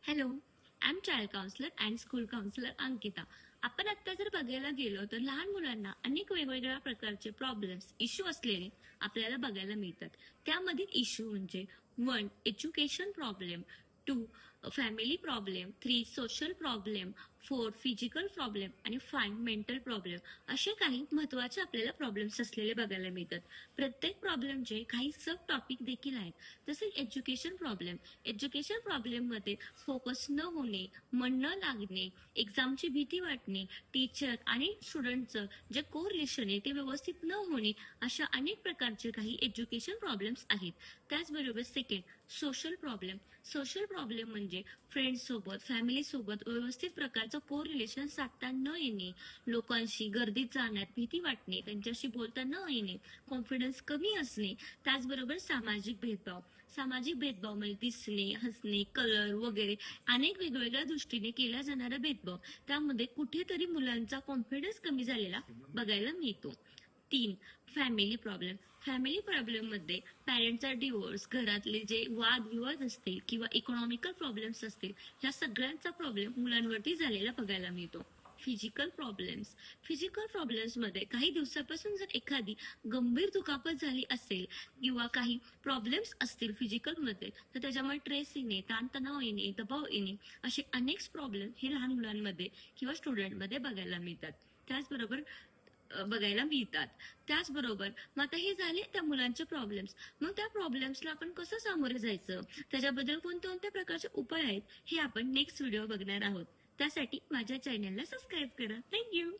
Hello, I am child counsellor and school counsellor Ankita. आपण आता जर बघायला गेलो तर लहान मुलांना अनेक वेगवेगळ्या प्रकारचे प्रॉब्लेम्स, इश्यू असलेले आपल्याला बघायला मिळतात. त्यामधील इश्यू म्हणजे 1. Education problem, 2. Family problem, 3. Social problem, 4. Physical problem आणि 5. Mental problem. असे काही महत्वाचे आपल्याला प्रॉब्लेम्स असलेले बघायला मिळतात. प्रत्येक प्रॉब्लेमचे काही सब टॉपिक देखील आहेत. जसे एज्युकेशन प्रॉब्लेम. एज्युकेशन प्रॉब्लेम मध्ये फोकस न होणे, मन न लागणे, एक्झामची भीती वाटणे, टीचर आणि स्टुडंटचं जे को रिलेशन आहे ते व्यवस्थित न होणे, अशा अनेक प्रकारचे काही एज्युकेशन प्रॉब्लेम्स आहेत. त्याचबरोबर second, social problem. Social problem म्हणजे फ्रेंड्स सोबत, फॅमिली सोबत व्यवस्थित प्रकारचं को रिलेशन साधता न येणे, लोकांशी गर्दीत जाण्यात भीती वाटणे, त्यांच्याशी बोलता न येणे, कॉन्फिडन्स कमी असणे. त्याचबरोबर सामाजिक भेदभाव. सामाजिक भेदभाव म्हणजे दिसणे, हसणे, कलर वगैरे अनेक वेगवेगळ्या दृष्टीने केला जाणारा भेदभाव. त्यामध्ये कुठेतरी मुलांचा कॉन्फिडन्स कमी झालेला बघायला मिळतो. 3. Family problem. फॅमिली प्रॉब्लेम मध्ये पॅरेंटचा डिवोर्स, घरातले जे वादविवाद असतील किंवा इकॉनॉमिकल प्रॉब्लेम्स असतील, या सगळ्यांचा प्रॉब्लेम मुलांवरती झालेला बघायला मिळतो. Physical problems. फिजिकल प्रॉब्लेम्स मध्ये काही दिवसापासून जर एखादी गंभीर दुखापत झाली असेल किंवा काही प्रॉब्लेम्स असतील फिजिकल मध्ये, तर त्याच्यामुळे ट्रेस येणे, ताणतणाव येणे, दबाव येणे, असे अनेक प्रॉब्लेम हे लहान मुलांमध्ये किंवा स्टुडंटमध्ये बघायला मिळतात. त्याचबरोबर बघायला मिळतात. त्याचबरोबर मग आता हे झाले त्या मुलांचे प्रॉब्लेम्स. मग त्या प्रॉब्लेम्सला आपण कसं सामोरे जायचं, त्याच्याबद्दल कोणत्या कोणत्या प्रकारचे उपाय आहेत, हे आपण नेक्स्ट व्हिडिओ बघणार आहोत. त्यासाठी माझ्या चॅनलला सबस्क्राईब करा. थँक्यू.